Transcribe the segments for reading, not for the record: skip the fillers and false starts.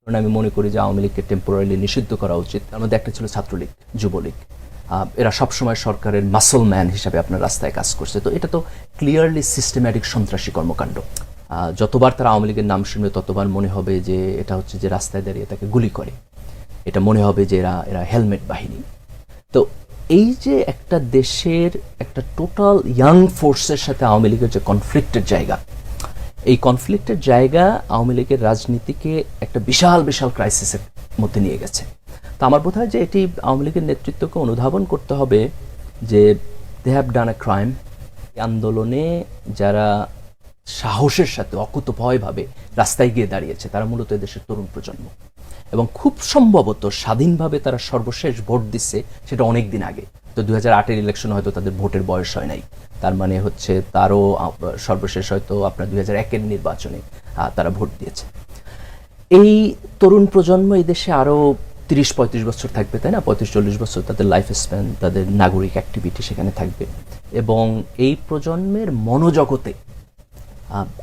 কারণ আমি মনে করি যে আওয়ামী লীগকে টেম্পোরারিলি নিষিদ্ধ করা উচিত। তার মধ্যে একটা ছিল ছাত্রলীগ, যুবলীগ। এরা সবসময় সরকারের মাসল ম্যান হিসাবে আপনার রাস্তায় কাজ করছে। তো এটা তো ক্লিয়ারলি সিস্টেম্যাটিক সন্ত্রাসী কর্মকাণ্ড। যতবার তারা আওয়ামী লীগের নাম শুনবে ততবার মনে হবে যে এটা হচ্ছে যে রাস্তায় দাঁড়িয়ে তাকে গুলি করে, এটা মনে হবে যে এরা হেলমেট বাহিনী। তো এই যে একটা দেশের একটা টোটাল ইয়াং ফোর্সের সাথে আওয়ামী লীগের যে কনফ্লিক্টের জায়গা, এই কনফ্লিক্টের জায়গা আওয়ামী লীগের রাজনীতিকে একটা বিশাল বিশাল ক্রাইসিসের মধ্যে নিয়ে গেছে। তো আমার বোধ হয় যে এটি আওয়ামী লীগের নেতৃত্বকে অনুধাবন করতে হবে যে they have done a crime. আন্দোলনে যারা সাহসের সাথে অকুতভয়ভাবে রাস্তায় গিয়ে দাঁড়িয়েছে তারা মূলত এদেশের তরুণ প্রজন্ম, এবং খুব সম্ভবত স্বাধীনভাবে তারা সর্বশেষ ভোট দিচ্ছে সেটা অনেক দিন আগে। তো 2008-এর ইলেকশন হয়তো তাদের ভোটের বয়স হয় নাই, তার মানে হচ্ছে তারও সর্বশেষ হয়তো আপনার 2001-এর নির্বাচনে তারা ভোট দিয়েছে। এই তরুণ প্রজন্ম এই দেশে আরও 30-35 বছর থাকবে, তাই না? 35-40 বছর তাদের লাইফ স্প্যান, তাদের নাগরিক অ্যাক্টিভিটি সেখানে থাকবে, এবং এই প্রজন্মের মনোজগতে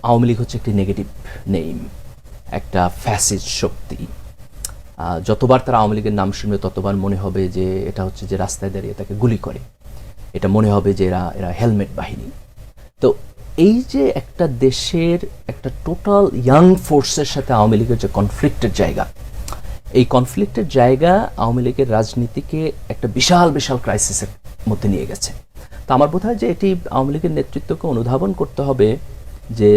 আওয়ামী লীগ হচ্ছে একটি নেগেটিভ নেইম, একটা ফ্যাসিস্ট শক্তি। যতবার তারা আওয়ামী লীগের নাম শুনবে ততবার মনে হবে যে এটা হচ্ছে যে রাস্তায় দাঁড়িয়ে তাকে গুলি করে, এটা মনে হবে যে এরা হেলমেট বাহিনী। তো এই যে একটা দেশের একটা টোটাল ইয়াং ফোর্সের সাথে আওয়ামী লীগের যে কনফ্লিক্টের জায়গা, এই কনফ্লিক্টের জায়গা আওয়ামী লীগের রাজনীতিকে একটা বিশাল বিশাল ক্রাইসিসের মধ্যে নিয়ে গেছে। তো আমার বোধ হয় যে এটি আওয়ামী লীগের নেতৃত্বকে অনুধাবন করতে হবে যে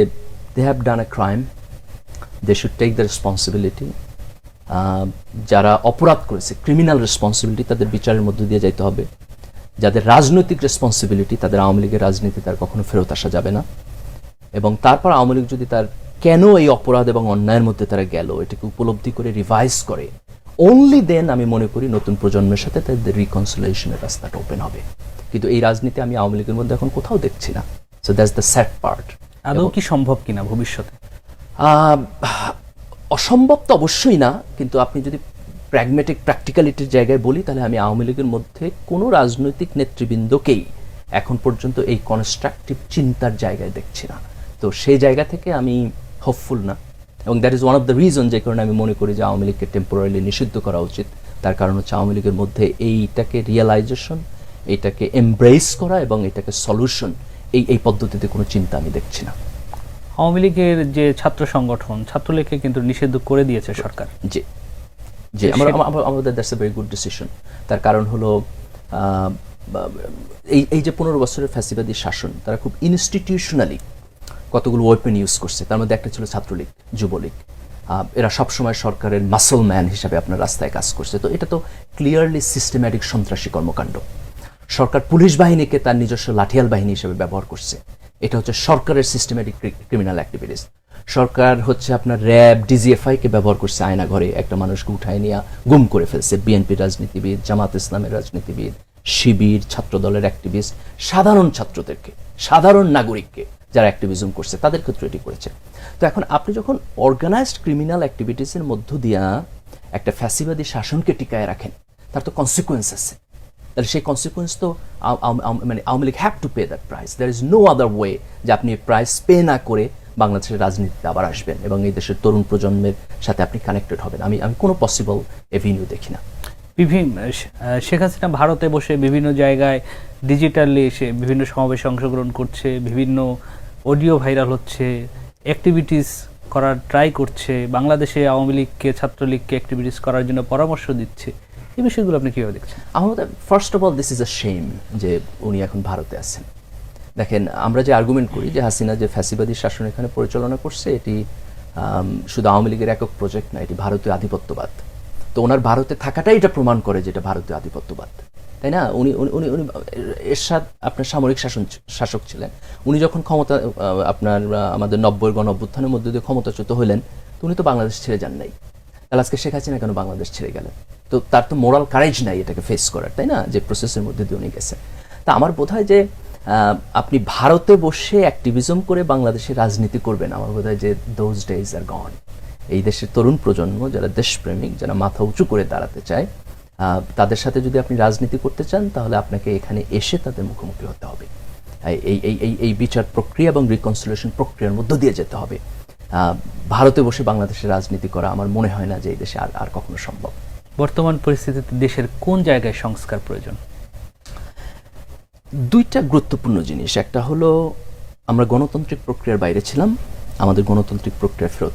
they have done a crime, they should take the responsibility. যারা অপরাধ করেছে, ক্রিমিনাল রেসপন্সিবিলিটি, তাদের বিচারের মধ্যে দিয়ে যাইতে হবে। যাদের রাজনৈতিক রেসপন্সিবিলিটি, তাদের আওয়ামী লীগের রাজনীতি তার কখনো ফেরত আসা যাবে না। এবং তারপর আওয়ামী লীগ যদি তার কেন এই অপরাধ এবং অন্যায়ের মধ্যে তারা গেল এটাকে উপলব্ধি করে রিভাইজ করে, অনলি দেন আমি মনে করি নতুন প্রজন্মের সাথে তাদের রিকনসিলিয়েশনের রাস্তাটা ওপেন হবে। কিন্তু এই রাজনীতি আমি আওয়ামী লীগের মধ্যে এখন কোথাও দেখছি না। So that's the sad part. আদৌ কি সম্ভব কিনা ভবিষ্যতে? অসম্ভব তো অবশ্যই না, কিন্তু আপনি যদি প্র্যাগমেটিক প্র্যাকটিক্যালিটির জায়গায় বলি তাহলে আমি আওয়ামী লীগের মধ্যে কোনো রাজনৈতিক নেতৃবৃন্দকেই এখন পর্যন্ত এই কনস্ট্রাকটিভ চিন্তার জায়গায় দেখছি না। তো সেই জায়গা থেকে আমি হোপফুল না, এবং that is one of the reason যে কারণে আমি মনে করি যে আওয়ামী লীগকে টেম্পোরারিলি নিষিদ্ধ করা উচিত। তার কারণ হচ্ছে আওয়ামী লীগের মধ্যে এইটাকে রিয়েলাইজেশন, এইটাকে এমব্রেস করা এবং এটাকে সলিউশন, এই পদ্ধতিতে কোনো চিন্তা আমি দেখছি না। আওয়ামী লীগের যে ছাত্র সংগঠন, ছাত্রলীগকে কিন্তু নিষিদ্ধ করে দিয়েছে সরকার। জি জি, আমাদের that's a very good decision. তার কারণ হলো এই যে 15 বছরের ফ্যাসিবাদী শাসন, তারা খুব ইনস্টিটিউশনালি কতগুলো ওয়েপেন ইউজ করছে। তার মধ্যে একটা ছিল ছাত্রলীগ, যুবলীগ। এরা সবসময় সরকারের মাসল ম্যান হিসাবে আপনার রাস্তায় কাজ করছে। তো এটা তো ক্লিয়ারলি সিস্টেম্যাটিক সন্ত্রাসী কর্মকাণ্ড। সরকার পুলিশ বাহিনীকে তার নিজস্ব লাঠিয়াল বাহিনী হিসেবে ব্যবহার করছে। এটা হচ্ছে সরকারের সিস্টেম্যাটিক ক্রিমিনাল অ্যাক্টিভিটিস। সরকার হচ্ছে আপনার র্যাব, ডিজিএফআইকে ব্যবহার করছে আয়না ঘরে একটা মানুষকে উঠায় নিয়ে গুম করে ফেলছে। বিএনপির রাজনীতিবিদ, জামাত ইসলামের রাজনীতিবিদ, শিবির, ছাত্রদলের অ্যাক্টিভিস্ট, সাধারণ ছাত্রদেরকে, সাধারণ নাগরিককে যারা অ্যাক্টিভিজম করছে তাদের ক্ষেত্রে এটি করেছে। তো এখন আপনি যখন অর্গানাইজড ক্রিমিনাল অ্যাক্টিভিটিসের মধ্য দিয়া একটা ফ্যাসিবাদী শাসনকে টিকায় রাখেন, তার তো কনসিকুয়েন্স আছে। তাহলে সেই কনসিকুয়েন্স তো মানে Awami League have to pay that price. There is no other way যে আপনি প্রাইস পে না করে বাংলাদেশের রাজনীতিতে আবার আসবেন এবং এই দেশের তরুণ প্রজন্মের সাথে আপনি কানেক্টেড হবেন। আমি কোনো পসিবল এভিনিউ দেখি না। শেখ হাসিনা ভারতে বসে বিভিন্ন জায়গায় ডিজিটালি এসে বিভিন্ন সমাবেশে অংশগ্রহণ করছে, বিভিন্ন অডিও ভাইরাল হচ্ছে, অ্যাক্টিভিটিস করার ট্রাই করছে, বাংলাদেশে আওয়ামী লীগকে, ছাত্রলীগকে অ্যাক্টিভিটিস করার জন্য পরামর্শ দিচ্ছে। এই বিষয়গুলো আপনি কীভাবে দেখছেন? আমাদের first of all this is a shame যে উনি এখন ভারতে আছেন। দেখেন, আমরা যে আর্গুমেন্ট করি যে হাসিনা যে ফ্যাসিবাদী শাসন এখানে পরিচালনা করছে, এটি শুধু আওয়ামী লীগের একক প্রজেক্ট না, এটি ভারতীয় আধিপত্যবাদ। তো ওনার ভারতে থাকাটাই এটা প্রমাণ করে যে এটা ভারতীয় আধিপত্যবাদ, তাই না? উনি উনি উনি এরশাদ আপনার সামরিক শাসক ছিলেন। উনি যখন ক্ষমতা আপনার আমাদের 90-এর গণ-অভ্যুত্থানের মধ্যে দিয়ে ক্ষমতাচ্যুত হলেন, তো উনি তো বাংলাদেশ ছেড়ে যান নাই। তাহলে আজকে শেখ হাসিনা কেন বাংলাদেশ ছেড়ে গেলেন? তো তার তো মোরাল কারেজ নাই এটাকে ফেস করার, তাই না? যে প্রসেসের মধ্যে দিয়ে উনি গেছেন। তা আমার বোধ হয় যে আপনি ভারতে বসে অ্যাক্টিভিজম করে বাংলাদেশে রাজনীতি করবেন, আমার বোধ হয় যে দোজ ডেজ আর গন। এই দেশের তরুণ প্রজন্ম যারা দেশপ্রেমিক, যারা মাথা উঁচু করে দাঁড়াতে চায়, তাদের সাথে যদি আপনি রাজনীতি করতে চান তাহলে আপনাকে এখানে এসে তাদের মুখোমুখি হতে হবে। এই বিচার প্রক্রিয়া এবং রিকনসিলিয়েশন প্রক্রিয়ার মধ্য দিয়ে যেতে হবে। ভারতে বসে বাংলাদেশের রাজনীতি করা আমার মনে হয় না যে এই দেশে আর আর কখনো সম্ভব। বর্তমান পরিস্থিতিতে দেশের কোন জায়গায় সংস্কার প্রয়োজন? দুইটা গুরুত্বপূর্ণ জিনিস, একটা হলো আমরা গণতান্ত্রিক প্রক্রিয়ার বাইরে ছিলাম, আমাদের গণতান্ত্রিক প্রক্রিয়া ফেরত